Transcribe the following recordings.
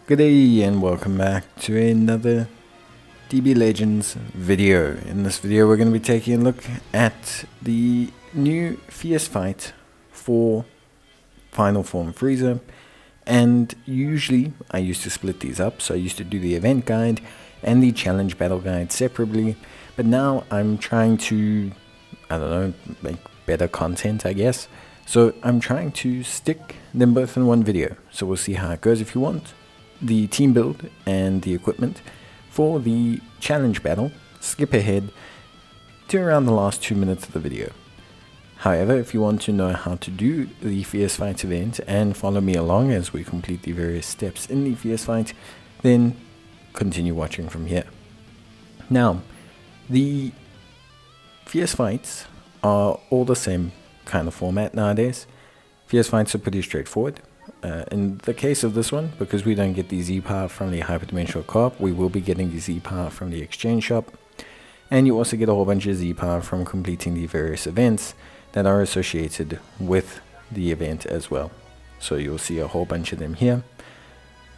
Good day and welcome back to another DB Legends video. In this video we're going to be taking a look at the new fierce fight for Final Form Frieza, and usually I used to split these up, so I used to do the event guide and the challenge battle guide separately, but now I'm trying to, make better content, I guess. So I'm trying to stick them both in one video, so we'll see how it goes. If you want the team build and the equipment for the challenge battle, skip ahead to around the last 2 minutes of the video. However, if you want to know how to do the Fierce Fight event and follow me along as we complete the various steps in the Fierce Fight, then continue watching from here. Now, the Fierce Fights are all the same kind of format nowadays. Fierce Fights are pretty straightforward. In the case of this one, because we don't get the Z-Power from the Hyperdimensional Co-op, we will be getting the Z-Power from the Exchange Shop, and you also get a whole bunch of Z-Power from completing the various events that are associated with the event as well. So you'll see a whole bunch of them here.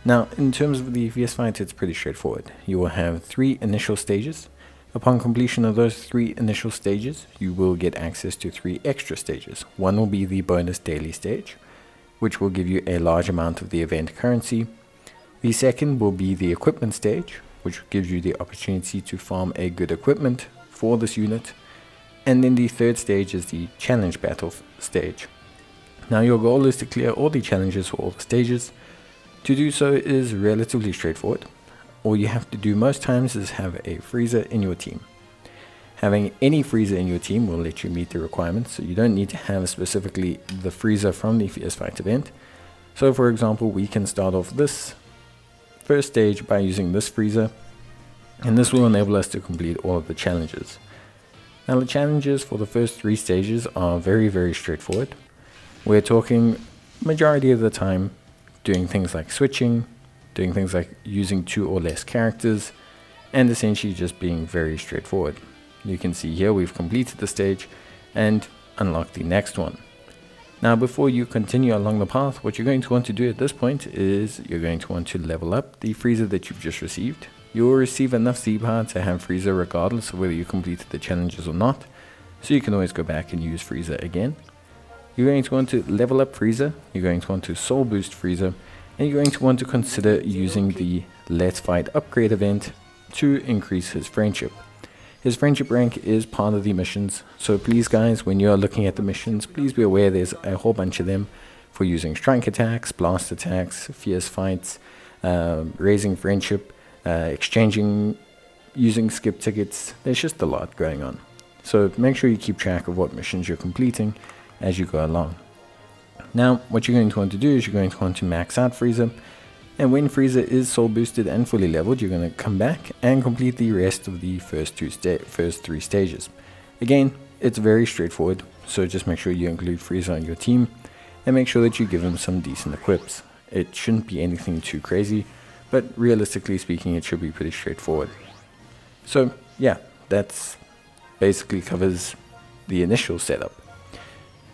Now, in terms of the Fierce Fight, it's pretty straightforward. You will have 3 initial stages. Upon completion of those 3 initial stages, you will get access to 3 extra stages. One will be the bonus daily stage, which will give you a large amount of the event currency. The second will be the equipment stage, which gives you the opportunity to farm a good equipment for this unit. And then the third stage is the challenge battle stage. Now your goal is to clear all the challenges for all the stages. To do so is relatively straightforward. All you have to do most times is have a Frieza in your team. Having any Frieza in your team will let you meet the requirements, so you don't need to have specifically the Frieza from the Fierce Fight event. So for example, we can start off this first stage by using this Frieza, and this will enable us to complete all of the challenges. Now the challenges for the first 3 stages are very straightforward. We're talking majority of the time doing things like switching, doing things like using 2 or less characters, and essentially just being very straightforward. You can see here we've completed the stage and unlocked the next one. Now before you continue along the path, what you're going to want to do at this point is you're going to want to level up the Frieza that you've just received. You will receive enough Z-Power to have Frieza regardless of whether you completed the challenges or not, so you can always go back and use Frieza again. You're going to want to level up Frieza, you're going to want to soul boost Frieza, and you're going to want to consider using the Let's Fight upgrade event to increase his friendship. His friendship rank is part of the missions, so please guys, when you're looking at the missions, please be aware there's a whole bunch of them for using strike attacks, blast attacks, fierce fights, raising friendship, exchanging, using skip tickets. There's just a lot going on. So make sure you keep track of what missions you're completing as you go along. Now, what you're going to want to do is you're going to want to max out Frieza, and when Frieza is soul boosted and fully leveled, you're going to come back and complete the rest of the first 3 stages. Again, it's very straightforward, so just make sure you include Frieza on your team and make sure that you give him some decent equips. It shouldn't be anything too crazy, but realistically speaking, it should be pretty straightforward. So yeah, that's basically covers the initial setup.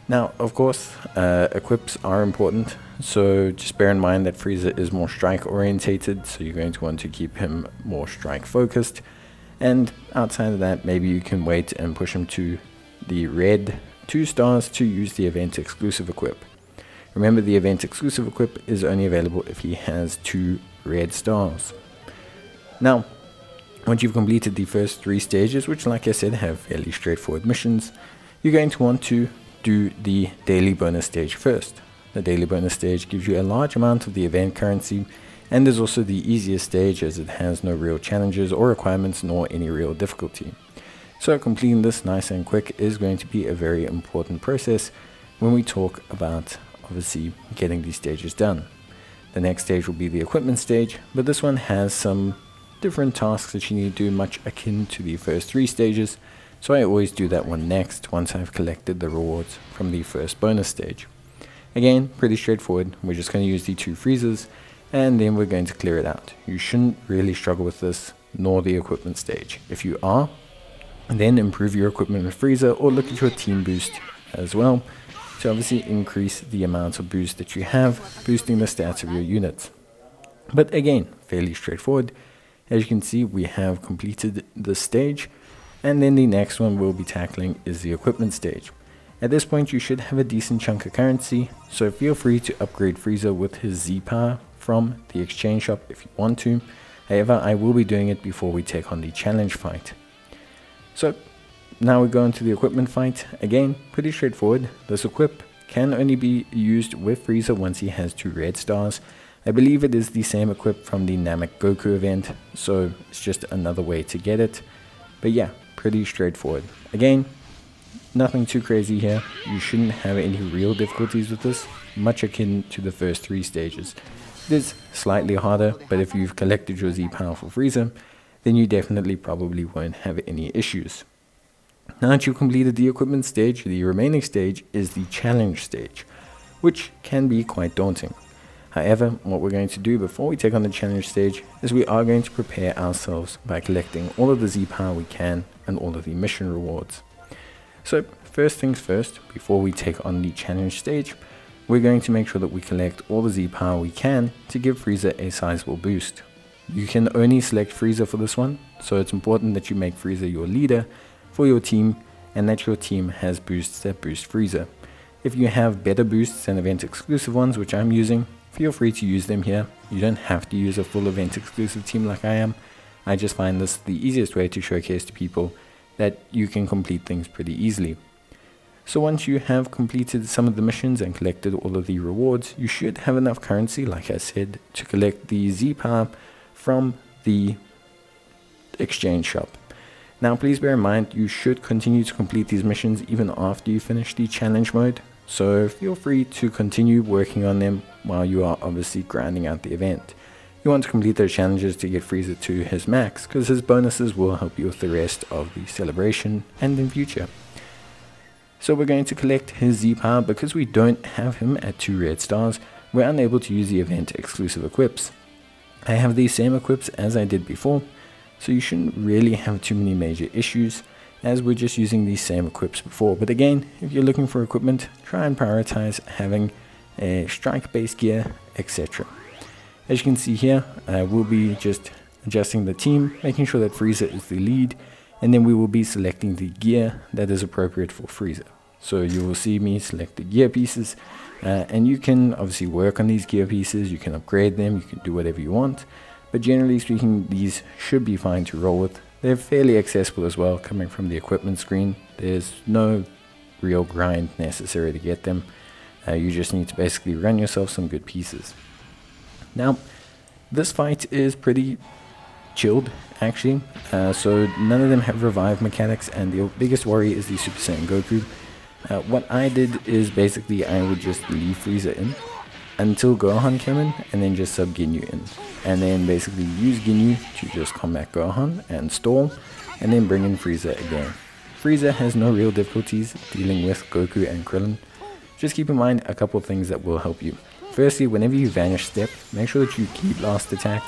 Now, of course, equips are important, so just bear in mind that Frieza is more strike orientated, so you're going to want to keep him more strike focused, and outside of that, maybe you can wait and push him to the red 2 stars to use the event exclusive equip. Remember, the event exclusive equip is only available if he has 2 red stars. Now, once you've completed the first 3 stages, which like I said have fairly straightforward missions, you're going to want to do the daily bonus stage first. The daily bonus stage gives you a large amount of the event currency and is also the easiest stage as it has no real challenges or requirements nor any real difficulty. So completing this nice and quick is going to be a very important process when we talk about obviously getting these stages done. The next stage will be the equipment stage, but this one has some different tasks that you need to do much akin to the first 3 stages. So I always do that one next once I've collected the rewards from the first bonus stage. Again, pretty straightforward. We're just going to use the 2 Friezas and then we're going to clear it out. You shouldn't really struggle with this, nor the equipment stage. If you are, then improve your equipment with Frieza or look at your team boost as well to obviously increase the amount of boost that you have, boosting the stats of your units. But again, fairly straightforward. As you can see, we have completed this stage, and then the next one we'll be tackling is the equipment stage. At this point, you should have a decent chunk of currency, so feel free to upgrade Frieza with his Z-Power from the exchange shop if you want to. However, I will be doing it before we take on the challenge fight. So now we go into the equipment fight. Again, pretty straightforward. This equip can only be used with Frieza once he has 2 red stars. I believe it is the same equip from the Namek Goku event, so it's just another way to get it. But yeah, pretty straightforward. Again, nothing too crazy here. You shouldn't have any real difficulties with this, much akin to the first 3 stages. It is slightly harder, but if you've collected your Z-Power for Frieza, then you definitely probably won't have any issues. Now that you've completed the equipment stage, the remaining stage is the challenge stage, which can be quite daunting. However, what we're going to do before we take on the challenge stage is we are going to prepare ourselves by collecting all of the Z-Power we can and all of the mission rewards. So first things first, before we take on the challenge stage, we're going to make sure that we collect all the Z-Power we can to give Frieza a sizable boost. You can only select Frieza for this one, so it's important that you make Frieza your leader for your team and that your team has boosts that boost Frieza. If you have better boosts and event exclusive ones, which I'm using, feel free to use them here. You don't have to use a full event exclusive team like I am. I just find this the easiest way to showcase to people that you can complete things pretty easily. So once you have completed some of the missions and collected all of the rewards, you should have enough currency, like I said, to collect the Z-Power from the exchange shop. Now please bear in mind, you should continue to complete these missions even after you finish the challenge mode, so feel free to continue working on them while you are obviously grinding out the event. You want to complete those challenges to get Frieza to his max, because his bonuses will help you with the rest of the celebration and in future. So we're going to collect his Z-Power. Because we don't have him at 2 red stars, we're unable to use the event exclusive equips. I have these same equips as I did before, so you shouldn't really have too many major issues, as we're just using these same equips before. But again, if you're looking for equipment, try and prioritize having a strike base gear, etc. As you can see here, we'll be just adjusting the team, making sure that Frieza is the lead, and then we will be selecting the gear that is appropriate for Frieza. So you will see me select the gear pieces, and you can obviously work on these gear pieces, you can upgrade them, you can do whatever you want, but generally speaking, these should be fine to roll with. They're fairly accessible as well, coming from the equipment screen. There's no real grind necessary to get them. You just need to basically run yourself some good pieces. Now, this fight is pretty chilled actually, so none of them have revive mechanics, and the biggest worry is the Super Saiyan Goku. What I did is basically I would just leave Frieza in until Gohan came in, and then just sub Ginyu in, and then basically use Ginyu to just combat Gohan and stall, and then bring in Frieza again. Frieza has no real difficulties dealing with Goku and Krillin. Just keep in mind a couple things that will help you. Firstly, whenever you vanish step, make sure that you Ki Blast attack.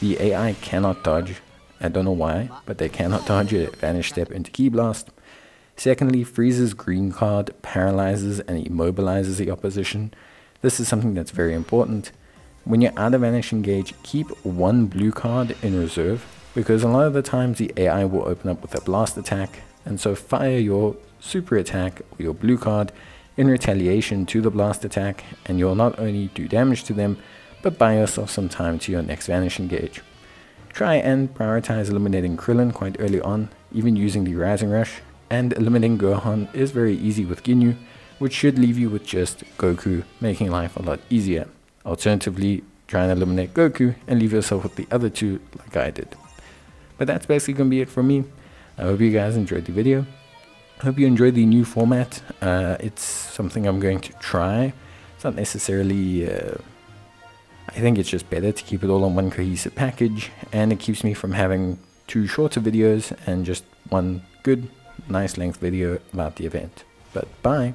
The AI cannot dodge. I don't know why, but they cannot dodge a vanish step into Ki Blast. Secondly, Frieza's green card paralyzes and immobilizes the opposition. This is something that's very important. When you're out of vanish engage, keep 1 blue card in reserve, because a lot of the times the AI will open up with a blast attack, and so fire your super attack or your blue card in retaliation to the blast attack, and you'll not only do damage to them, but buy yourself some time to your next vanish engage. Try and prioritize eliminating Krillin quite early on, even using the Rising Rush, and eliminating Gohan is very easy with Ginyu, which should leave you with just Goku, making life a lot easier. Alternatively, try and eliminate Goku and leave yourself with the other 2 like I did. But that's basically going to be it from me. I hope you guys enjoyed the video. I hope you enjoyed the new format. It's something I'm going to try. It's not necessarily... I think it's just better to keep it all on one cohesive package, and it keeps me from having 2 shorter videos and just one good, nice length video about the event. But bye!